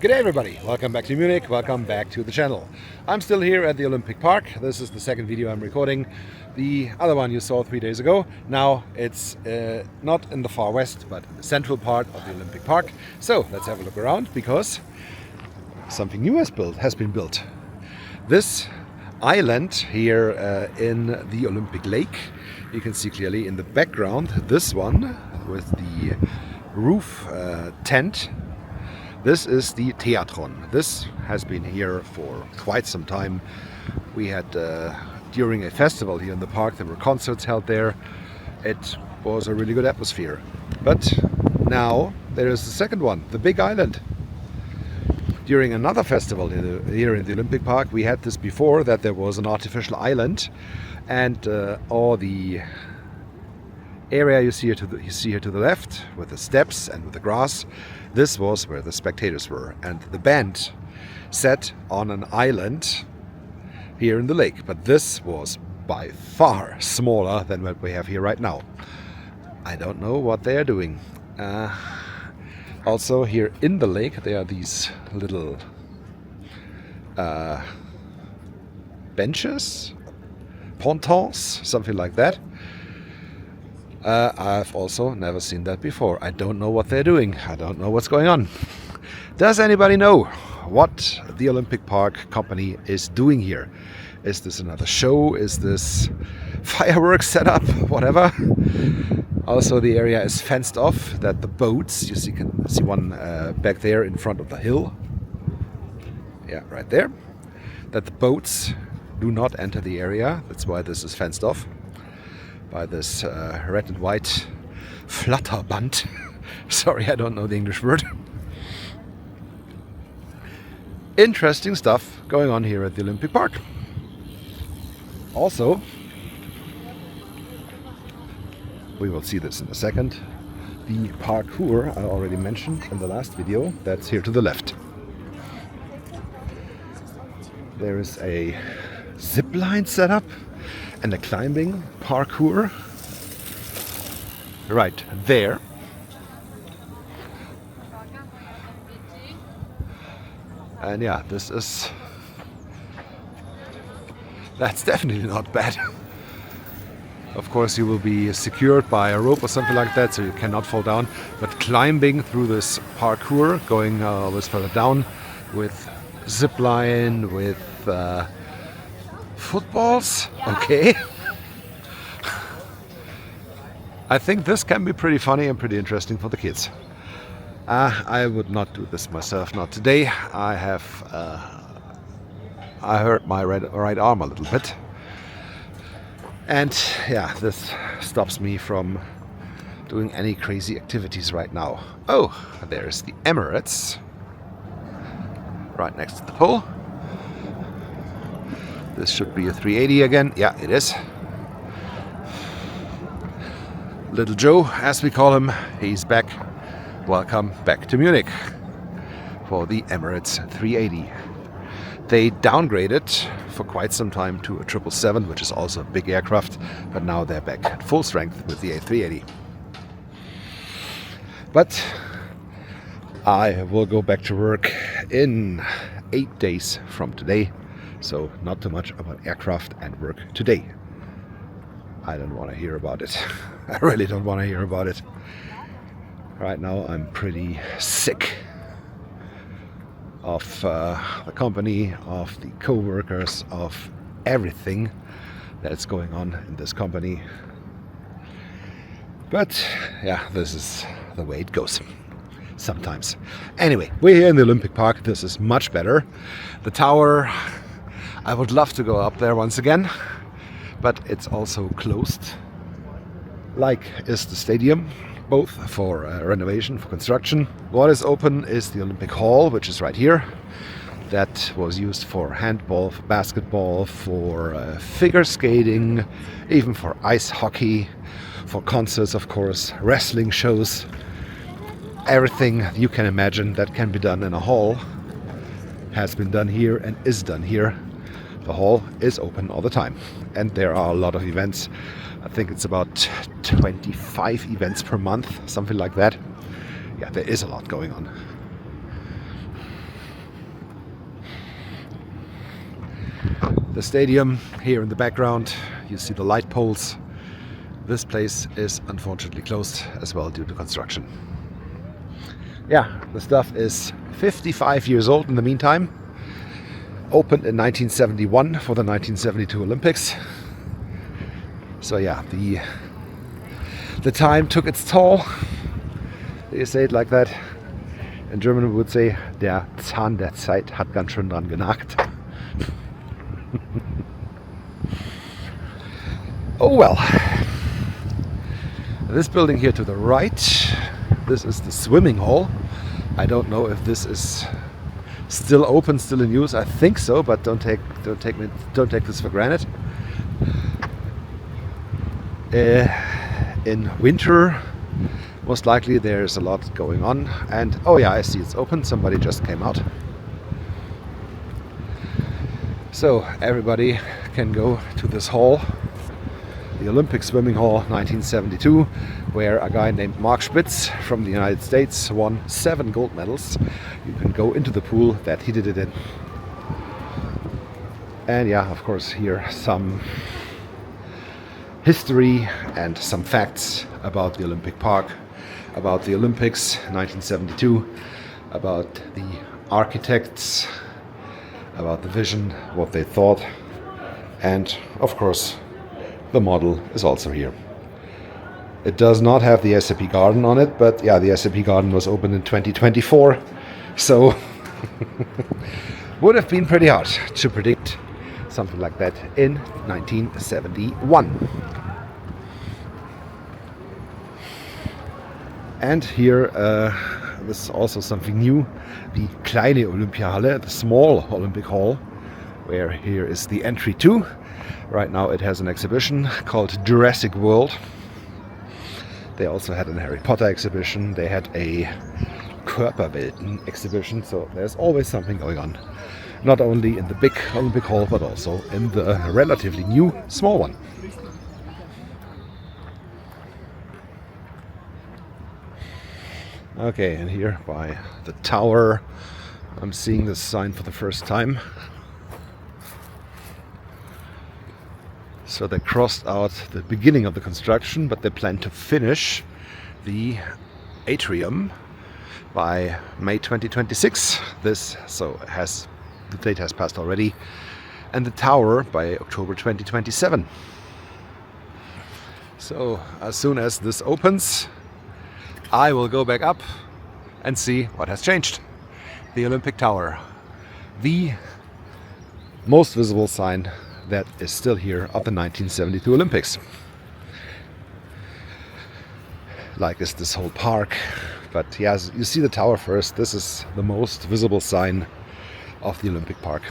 G'day everybody, welcome back to Munich, welcome back to the channel. I'm still here at the Olympic Park. This is the second video I'm recording. The other one you saw 3 days ago. Now it's not in the far west, but in the central part of the Olympic Park. So let's have a look around because something new has been built. This island here in the Olympic Lake, you can see clearly in the background, this one with the roof tent. This is the Theatron. This has been here for quite some time. We had, during a festival here in the park, there were concerts held there. It was a really good atmosphere. But now there is the second one, the Big Island. During another festival here in the Olympic Park, we had this before, that there was an artificial island and all the area you see here to the left with the steps and with the grass. This was where the spectators were, and the band sat on an island here in the lake. But this was by far smaller than what we have here right now. I don't know what they are doing. Also here in the lake there are these little benches, pontons, something like that. I've also never seen that before. I don't know what they're doing. I don't know what's going on. Does anybody know what the Olympic Park company is doing here? Is this another show? Is this fireworks setup? Whatever. Also, the area is fenced off, that the boats, you can see one back there in front of the hill. Yeah, right there. That the boats do not enter the area. That's why this is fenced off by this red and white Flatterband. Sorry, I don't know the English word. Interesting stuff going on here at the Olympic Park. Also, we will see this in a second, the parkour I already mentioned in the last video, that's here to the left. There is a zip line set up and a climbing parkour right there. And yeah, that's definitely not bad. Of course you will be secured by a rope or something like that, so you cannot fall down. But climbing through this parkour, going always further down with zip line, with footballs, okay. I think this can be pretty funny and pretty interesting for the kids. I would not do this myself, not today. I hurt my right arm a little bit. And yeah, this stops me from doing any crazy activities right now. Oh, there's the Emirates right next to the pole. This should be a 380 again. Yeah, it is. Little Joe, as we call him, he's back. Welcome back to Munich for the Emirates 380. They downgraded for quite some time to a 777, which is also a big aircraft, but now they're back at full strength with the A380. But I will go back to work in 8 days from today. So not too much about aircraft and work today. I don't want to hear about it. I really don't want to hear about it. Right now I'm pretty sick of the company, of the co-workers, of everything that's going on in this company. But yeah, this is the way it goes sometimes. Anyway, we're here in the Olympic Park. This is much better. The tower, I would love to go up there once again, but it's also closed, like is the stadium, both for renovation, for construction. What is open is the Olympic Hall, which is right here. That was used for handball, for basketball, for figure skating, even for ice hockey, for concerts, of course, wrestling shows. Everything you can imagine that can be done in a hall has been done here and is done here. The hall is open all the time, and there are a lot of events. I think it's about 25 events per month, something like that. Yeah, there is a lot going on. the stadium. Here in the background you see the light poles. This place is unfortunately closed as well due to construction. Yeah, the stuff is 55 years old in the meantime. Opened in 1971 for the 1972 Olympics. So yeah, the time took its toll. They say it like that. In German we would say, der Zahn der Zeit hat ganz schön dran genagt. Oh well. This building here to the right, this is the swimming hall. I don't know if this is still open, still in use. I think so, but don't take this for granted. In winter, most likely there's a lot going on. And oh yeah, I see it's open. Somebody just came out. So everybody can go to this hall, the Olympic Swimming Hall 1972, where a guy named Mark Spitz from the United States won 7 gold medals. You can go into the pool that he did it in. And yeah, of course, here some history and some facts about the Olympic Park, about the Olympics 1972, about the architects, about the vision, what they thought, and of course the model is also here. It does not have the SAP Garden on it, but yeah, the SAP Garden was opened in 2024, so would have been pretty hard to predict something like that in 1971. And here, this is also something new, the kleine Olympiahalle, the small Olympic Hall, where here is the entry to. Right now it has an exhibition called Jurassic World. They also had a Harry Potter exhibition, they had a Körperwelten exhibition, so there's always something going on. Not only in the big Olympic Hall, but also in the relatively new small one. Okay, and here by the tower, I'm seeing this sign for the first time. So they crossed out the beginning of the construction, but they plan to finish the atrium by May 2026. The date has passed already, and the tower by October 2027. So as soon as this opens, I will go back up and see what has changed. The Olympic Tower, the most visible sign that is still here of the 1972 Olympics. Like is this whole park, but yeah, you see the tower first. This is the most visible sign of the Olympic Park.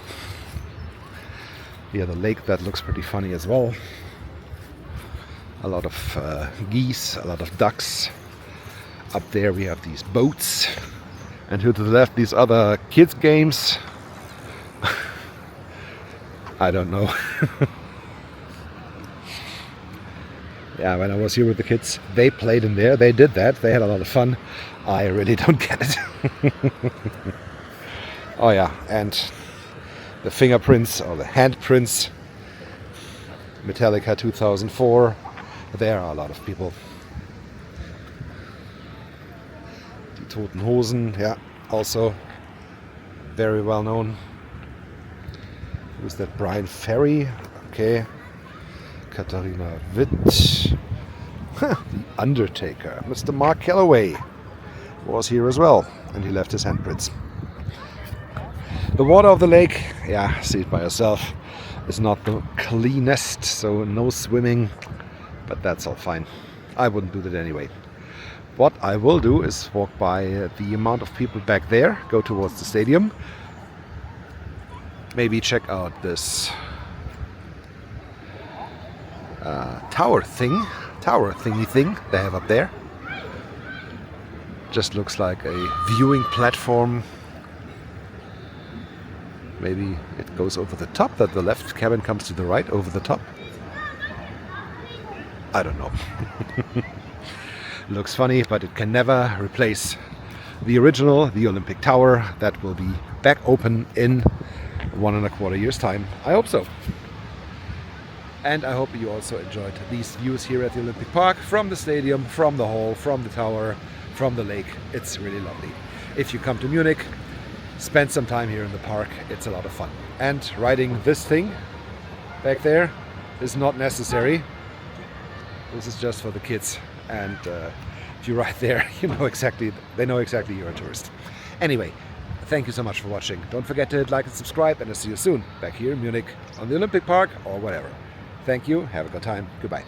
Here the lake, that looks pretty funny as well. A lot of geese, a lot of ducks. Up there we have these boats, and here to the left these other kids games. I don't know. Yeah, when I was here with the kids, they played in there, they did that, they had a lot of fun. I really don't get it. Oh yeah, and the fingerprints or the handprints, Metallica 2004, there are a lot of people. Die Toten Hosen, yeah, also very well known. Who's that? Brian Ferry, okay. Katharina Witt. The Undertaker. Mr. Mark Calloway was here as well, and he left his handprints. The water of the lake, yeah, see it by yourself, is not the cleanest, so no swimming, but that's all fine. I wouldn't do that anyway. What I will do is walk by the amount of people back there, go towards the stadium, maybe check out this tower thingy thing they have up there. Just looks like a viewing platform. Maybe it goes over the top, that the left cabin comes to the right over the top. I don't know. Looks funny, but it can never replace the original, the Olympic Tower, that will be back open in 1.25 years time. I hope so. And I hope you also enjoyed these views here at the Olympic Park, from the stadium, from the hall, from the tower, from the lake. It's really lovely. If you come to Munich, spend some time here in the park. It's a lot of fun. And riding this thing back there is not necessary. This is just for the kids. And if you ride there, they know exactly you're a tourist. Anyway, thank you so much for watching. Don't forget to hit like and subscribe, and I'll see you soon back here in Munich on the Olympic Park or whatever. Thank you. Have a good time. Goodbye.